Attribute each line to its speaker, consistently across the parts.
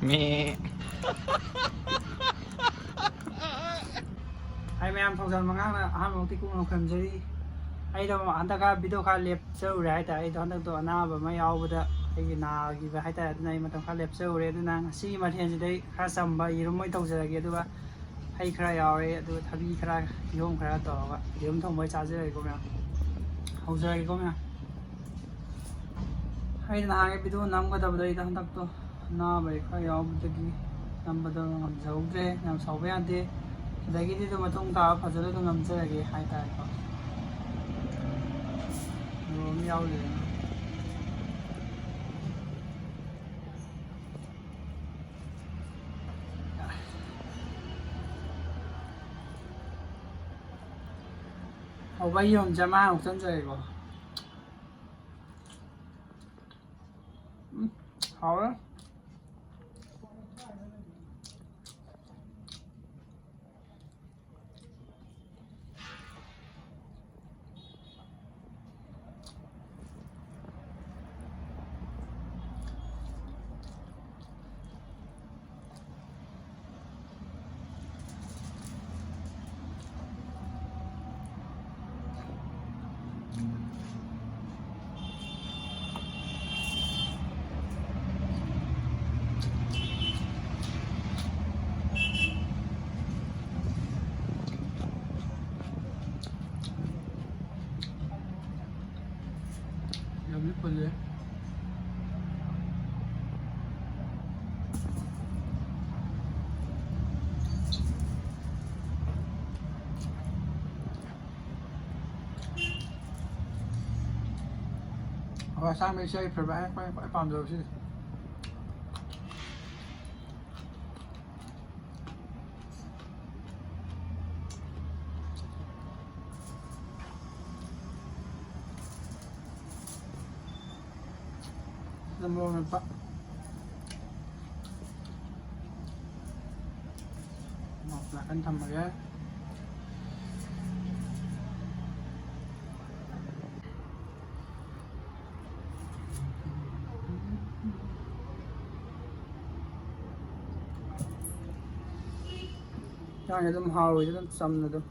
Speaker 1: ꯃꯦ
Speaker 2: ꯑꯩ ꯃꯌꯥꯝ ꯊꯧꯖꯥꯜ ꯃꯉꯥꯡꯅ ꯑꯍꯥꯟꯕꯃꯛꯇꯤ ꯀꯨꯞꯅ ꯈꯟꯖꯔꯤ ꯑꯩꯗꯣ ꯍꯟꯗꯛꯀ ꯚꯤꯗꯤꯑꯣ ꯈꯔ ꯂꯦꯞꯆꯔꯨꯔꯦ ꯍꯥꯏꯇꯥꯔꯦ ꯑꯩꯗꯣ ꯍꯟꯗꯛꯇꯣ ꯑꯅꯥꯕ ꯑꯃ ꯌꯥꯎꯕꯗ ꯑꯩꯒꯤ ꯅꯥꯈꯤꯕ ꯍꯥꯏꯇꯥꯔꯦ ꯑꯗꯨꯅ ꯑꯩ ꯃꯇꯝ ꯈꯔ ꯂꯦꯞꯆꯔꯨꯔꯦ ꯑꯗꯨꯅ ꯉꯁꯤꯒꯤ ꯃꯊꯦꯜꯁꯤꯗꯩ ꯈꯔ ꯆꯝꯕ ꯌꯦꯔꯨꯝ ꯑꯣꯏꯅ ꯇꯧꯖꯔꯒꯦ ꯑꯗꯨꯒ ꯍꯩ ꯈꯔ ꯌꯥꯎꯔꯦ ꯑꯗꯨꯒ ꯊꯕꯤ ꯈꯔ ꯀꯤꯍꯣꯝ ꯈꯔ ꯇꯧꯔꯒ ꯌꯦꯔꯨꯝ ꯊꯣꯡꯕ ꯑꯣꯏꯅ ꯆꯥꯖꯔꯒꯦꯀꯣ ꯃꯌꯥꯝ ꯍꯧꯖꯔꯒꯦꯀꯣ ꯃꯌꯥꯝ ꯑꯩꯅ ꯅꯍꯥꯟꯒꯩ ꯚꯤꯗꯤꯑꯣ ꯅꯝꯒꯗꯕꯗꯣ ꯑꯩꯗꯣ ꯍꯟꯗꯛꯇꯣ ꯑꯅꯥꯕ ꯈꯔ ꯌꯥꯎꯕꯗꯒꯤ ꯅꯝꯕꯗꯣ ꯉꯝꯖꯍꯧꯗ꯭ꯔꯦ ꯌꯥꯝ ꯁꯥꯎꯕ ꯌꯥꯗꯦ ꯑꯗꯒꯤꯗꯤ ꯑꯗꯨꯝ ꯃꯇꯨꯡ ꯇꯥꯕ ꯐꯖꯅ ꯑꯗꯨꯝ ꯅꯝꯖꯔꯒꯦ ꯍꯥꯏꯇꯥꯔꯦꯀꯣ ꯌꯦꯔꯨꯝ ꯌꯥꯎꯗꯦꯗꯅ ꯍꯧꯕ ꯌꯦꯔꯨꯝꯁꯦ ꯑꯃ ꯍꯧꯆꯟꯖꯔꯦꯀꯣ ꯍꯥꯎꯔꯦ ꯌꯥꯝꯅ ꯐꯖꯩ ꯍꯣꯏ ꯑꯁꯥꯡꯕ ꯏꯆꯦ ꯐꯦꯚꯣꯔꯥꯏꯠ ꯈ꯭ꯋꯥꯏ ꯄꯥꯝꯖꯕ ꯁꯤꯗꯤ ꯃꯣꯔꯣꯛ ꯃꯦꯠꯄ ꯅꯥꯀꯟ ꯊꯝꯃꯒꯦ ꯌꯥꯡꯁꯦ ꯑꯗꯨꯝ ꯍꯥꯎꯔꯣꯏꯗ ꯑꯗꯨꯝ ꯆꯝꯅ ꯑꯗꯨꯝ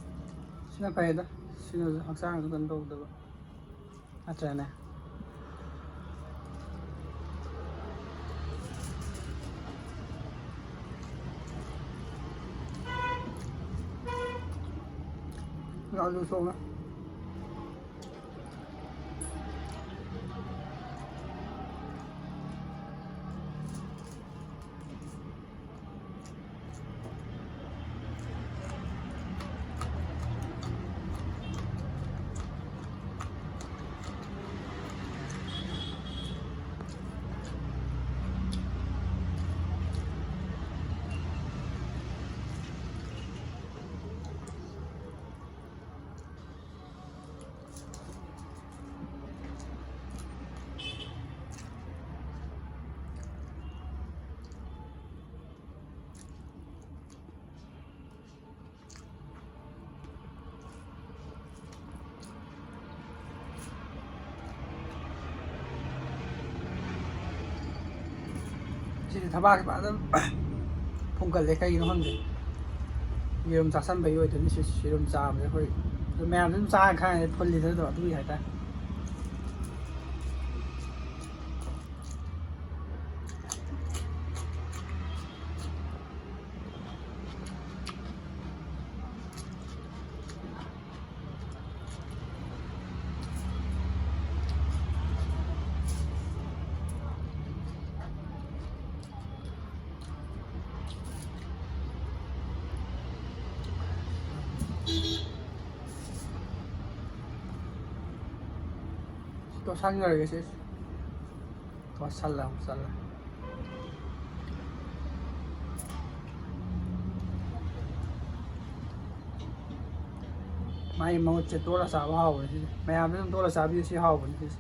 Speaker 2: ꯁꯤꯅ ꯐꯩꯗ ꯁꯤꯅꯁꯨ ꯍꯛꯆꯥꯡꯁꯨ ꯀꯩꯅꯣ ꯇꯧꯗꯕ ꯅꯠꯇ꯭ꯔꯅꯦ ꯑꯂꯨ ꯁꯣꯛꯅ ꯁꯤꯗꯤ ꯊꯕꯥꯛꯁꯤ ꯐꯖꯅ ꯐꯨꯝꯒꯠꯂꯦ ꯀꯩꯒꯤꯅꯣ ꯈꯪꯗꯦ ꯌꯦꯔꯨꯝ ꯆꯥꯁꯟꯕꯒꯤ ꯑꯣꯏꯗꯣꯏꯅꯤ ꯁꯤ ꯌꯦꯔꯨꯝ ꯆꯥꯕꯁꯦ ꯑꯩꯈꯣই ꯑꯗꯨ ꯃꯌꯥꯝꯁꯨ ꯑꯗꯨꯝ ꯆꯥꯔ ꯈꯪꯉꯦ ꯐꯨꯜꯂꯤꯗꯣ ꯑꯗꯨꯒꯤ ꯍꯥꯏꯇꯥꯔꯦ ꯇꯣꯠꯁꯟꯈ꯭ꯔꯒꯦ ꯁꯤ ꯇꯣꯠꯁꯜꯂ ꯑꯃꯨꯛ ꯆꯠꯂꯦ ꯃꯥꯒꯤ ꯃꯍꯨꯠꯁꯦ ꯇꯣꯠꯂ ꯆꯥꯕ ꯍꯥꯎꯕꯅꯤ ꯁꯤꯁꯦ ꯃꯌꯥꯝꯁꯨ ꯑꯗꯨꯝ ꯇꯣꯠꯂ ꯆꯥꯕꯤꯌꯨ ꯁꯤ ꯍꯥꯎꯕꯅꯤ ꯁꯤꯁꯦ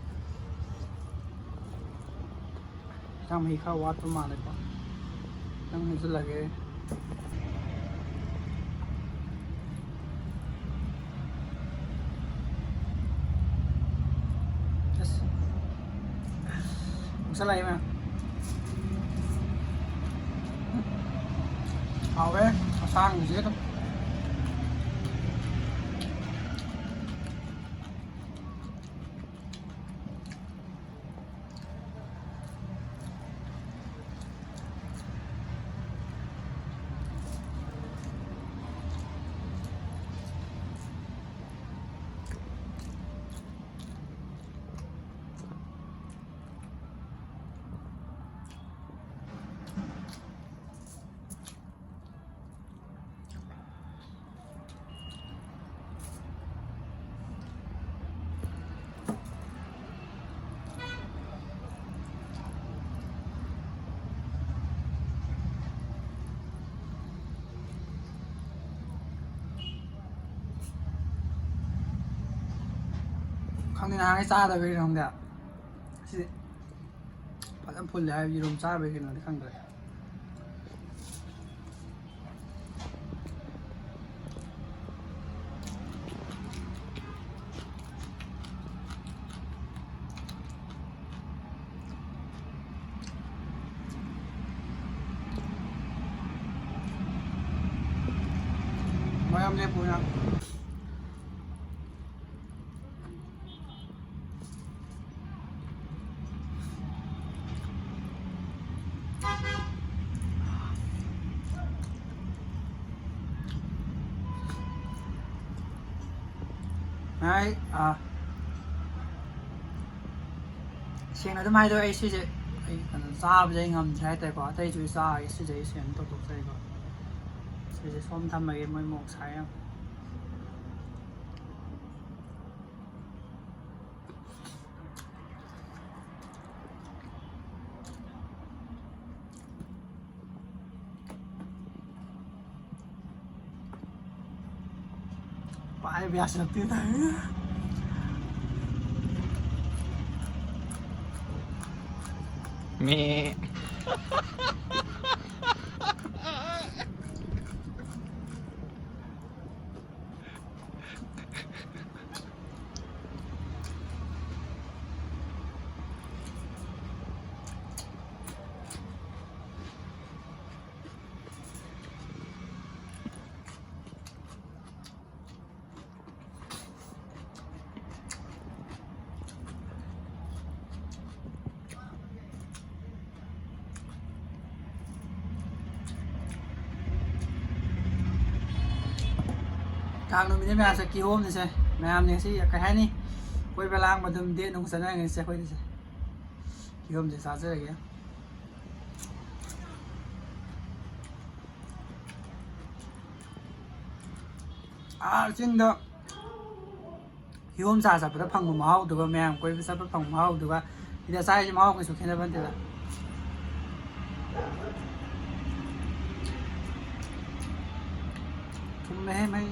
Speaker 2: ꯏꯟꯁꯥꯡ ꯃꯍꯤ ꯈꯔ ꯋꯥꯠꯄ ꯃꯥꯜꯂꯦꯀꯣ ꯈꯤꯇꯪ ꯍꯩꯖꯤꯜꯂꯒꯦ ꯑꯁ ꯃꯨꯛꯁꯜꯂꯛꯑꯦ ꯃꯌꯥꯝ ꯍꯥꯎꯋꯦ ꯑꯁꯥꯡꯕꯁꯦ ꯑꯗꯨꯝ ꯈꯪꯗꯦ ꯅꯍꯥꯟꯒꯩ ꯆꯥꯗꯕꯩꯔ ꯈꯪꯗꯦ ꯁꯤꯗꯤ ꯐꯖꯅ ꯐꯨꯜꯂꯦ ꯍꯥꯏꯕ ꯌꯦꯔꯨꯝ ꯆꯥꯕꯩ ꯀꯩꯅꯣꯗꯤ ꯈꯪꯗ꯭ꯔꯦ ꯃꯌꯥꯝ ꯂꯦꯞꯄꯨꯅ ꯑꯩ ꯁꯦꯡꯅ ꯑꯗꯨꯝ ꯍꯥꯏꯗꯣꯛꯑꯦ ꯑꯩ ꯁꯤꯁꯦ ꯑꯩ ꯀꯩꯅꯣ ꯆꯥꯕꯁꯦ ꯑꯩ ꯉꯝꯗ꯭ꯔꯦ ꯍꯥꯏꯇꯥꯔꯦꯀꯣ ꯑꯇꯩꯁꯨ ꯆꯥꯔꯒꯦ ꯁꯤꯁꯦ ꯑꯩ ꯁꯦꯡꯅ ꯇꯧꯊꯣꯛꯆꯩꯀꯣ ꯁꯤꯁꯦ ꯁꯣꯝ ꯊꯝꯃꯒꯦ ꯃꯣꯏ ꯃꯣꯛ ꯁꯥꯏ ꯌꯥꯝ पाए भी आ सकती था
Speaker 1: Me.
Speaker 2: ꯀꯥꯡ ꯅꯨꯃꯤꯠꯅꯤ ꯃꯌꯥꯝꯁꯦ ꯀꯤꯍꯣꯝꯅꯤꯁꯦ ꯃꯌꯥꯝꯅꯤ ꯉꯁꯤ ꯀꯩ ꯍꯥꯏꯅꯤ ꯀꯣꯏꯕ ꯂꯥꯡꯕ ꯑꯗꯨꯝ ꯗꯦꯠ ꯅꯨꯡ ꯆꯠꯅꯔꯤꯉꯩꯁꯦ ꯑꯩꯈꯣꯏꯗꯤꯁꯦ ꯀꯤꯍꯣꯝꯁꯦ ꯆꯥꯖꯔꯒꯦ ꯆꯤꯡꯗ ꯀꯤꯍꯣꯝ ꯆꯥ ꯆꯠꯄꯗ ꯐꯪꯕ ꯃꯍꯥꯎꯗꯨꯒ ꯃꯌꯥꯝ ꯀꯣꯏꯕ ꯆꯠꯄ ꯐꯪꯕ ꯃꯍꯥꯎꯗꯨꯒ ꯁꯤꯗ ꯆꯥꯔꯤꯁꯦ ꯃꯍꯥꯎ ꯀꯩꯁꯨ ꯈꯦꯠꯅꯕ ꯅꯠꯇꯦꯗ ꯊꯨꯝꯃꯦꯍꯦ ꯃꯩ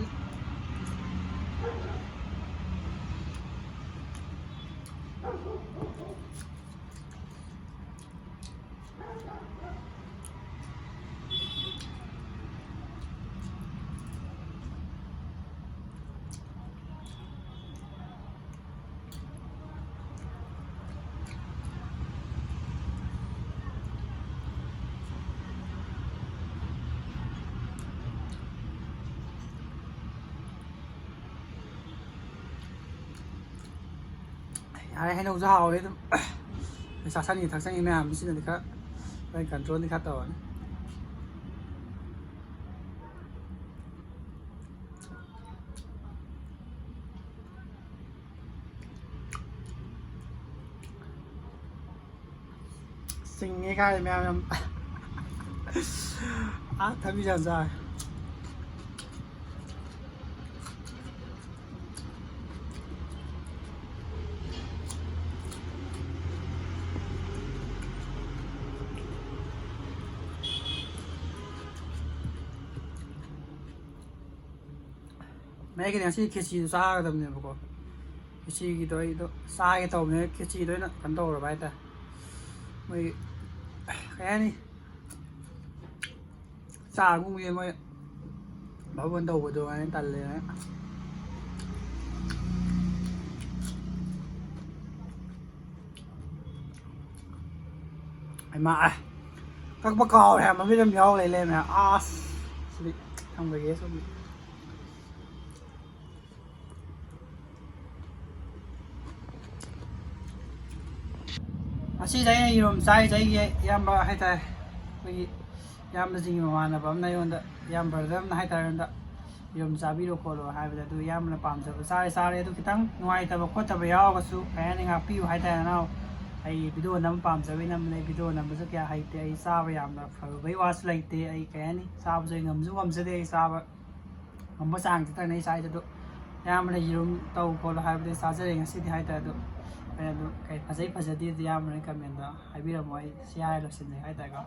Speaker 2: ꯌꯥꯔꯦ ꯍꯩꯅꯧꯁꯨ ꯍꯥꯎꯔꯦ ꯑꯗꯨꯝ ꯆꯥꯁꯟꯒꯤ ꯊꯛꯆꯟꯒꯤ ꯃꯌꯥꯝꯁꯤꯅꯗꯤ ꯈꯔ ꯑꯩꯈꯣꯏ ꯀꯟꯇ꯭ꯔꯣꯜꯗꯤ ꯈꯔ ꯇꯧꯔꯅꯤ ꯁꯤꯡꯉꯦ ꯀꯥꯏ ꯃꯌꯥꯝ ꯌꯥꯝ ꯊꯕꯤ ꯌꯥꯝ ꯆꯥꯔꯦ ꯃꯩꯒꯤꯗꯤ ꯉꯁꯤ ꯈꯦꯆꯤꯗꯣ ꯆꯥꯒꯗꯕꯅꯦꯕꯀꯣ ꯈꯦꯆꯤꯒꯤꯗꯣ ꯑꯩꯗꯣ ꯆꯥꯒꯦ ꯇꯧꯕꯅꯦ ꯈꯦꯆꯤꯗꯣ ꯑꯩꯅ ꯀꯩꯅꯣ ꯇꯧꯔꯕ ꯍꯥꯏꯇꯥꯔꯦ ꯃꯣꯏ ꯀꯩ ꯍꯥꯏꯅꯤ ꯆꯥꯒꯨꯝꯒꯤ ꯃꯣꯏ ꯚꯥꯕꯣꯟ ꯇꯧꯕꯗꯣ ꯑꯩꯅ ꯇꯜꯂꯦꯅ ꯏꯃꯥ ꯀꯛꯄ ꯀꯥꯎꯔꯦ ꯃꯃꯤꯠ ꯑꯃ ꯌꯥꯎ ꯂꯩꯔꯝꯃꯦ ꯑꯁ ꯁꯤꯗꯤ ꯊꯝꯈ꯭ꯔꯒꯦ ꯁꯨꯝ ꯑꯁꯤꯗ ꯑꯩꯅ ꯌꯦꯔꯨꯝ ꯆꯥꯏꯁꯦ ꯑꯩꯒꯤ ꯏꯌꯥꯝꯕ ꯍꯥꯏꯇꯥꯔꯦ ꯑꯩꯈꯣꯏꯒꯤ ꯏꯌꯥꯝꯕꯁꯤꯡꯒꯤ ꯃꯃꯥꯟꯅꯕ ꯑꯃꯅ ꯑꯩꯉꯣꯟꯗ ꯏꯌꯥꯝꯕ ꯕ꯭ꯔꯗꯔ ꯑꯃꯅ ꯍꯥꯏꯇꯥꯔꯦ ꯑꯩꯉꯣꯟꯗ ꯌꯦꯔꯨꯝ ꯆꯥꯕꯤꯔꯣ ꯈꯣꯠꯂꯣ ꯍꯥꯏꯕꯗ ꯑꯗꯨ ꯏꯌꯥꯝꯕꯅ ꯄꯥꯝꯖꯕ ꯆꯥꯔꯦ ꯑꯗꯨ ꯈꯤꯇꯪ ꯅꯨꯡꯉꯥꯏꯇꯕ ꯈꯣꯠꯇꯕ ꯌꯥꯎꯔꯒꯁꯨ ꯀꯩ ꯍꯥꯏꯅꯤ ꯉꯥꯛꯄꯤꯌꯨ ꯍꯥꯏꯇꯥꯔꯦ ꯅꯅꯥꯎ ꯑꯩ ꯚꯤꯗꯤꯑꯣ ꯅꯝꯕ ꯄꯥꯝꯖꯕꯩ ꯅꯝꯕꯅꯦ ꯚꯤꯗꯤꯑꯣ ꯅꯝꯕꯁꯨ ꯀꯌꯥ ꯍꯩꯇꯦ ꯑꯩ ꯆꯥꯕ ꯌꯥꯝꯅ ꯐꯕꯩ ꯋꯥꯁꯨ ꯂꯩꯇꯦ ꯑꯩ ꯀꯩ ꯍꯥꯏꯅꯤ ꯆꯥꯕꯁꯨ ꯑꯩ ꯉꯝꯁꯨ ꯉꯝꯖꯗꯦ ꯑꯩ ꯆꯥꯕ ꯉꯝꯕ ꯆꯥꯡꯁꯤꯗꯅꯦ ꯑꯩ ꯆꯥꯏꯁꯦ ꯑꯗꯣ ꯏꯌꯥꯝꯕꯅ ꯌꯦꯔꯨꯝ ꯇꯧ ꯈꯣꯠꯂꯣ ꯍꯥꯏꯕꯗꯤ ꯆꯥꯖꯔꯦ ꯉꯁꯤꯗꯤ ꯍꯥꯏꯇꯥꯔꯦ ꯑꯗꯣ ꯑꯩ ꯑꯗꯨ ꯀꯩ ꯐꯖꯩ ꯐꯖꯗꯦ ꯏꯌꯥꯝꯕꯅ ꯀꯃꯦꯟꯗ ꯍꯥꯏꯕꯤꯔꯝꯃꯣ ꯑꯩ ꯁꯤ ꯍꯥꯏꯔ ꯂꯣꯏꯁꯤꯟꯖꯩ ꯍꯥꯏꯇꯥꯔꯦꯀꯣ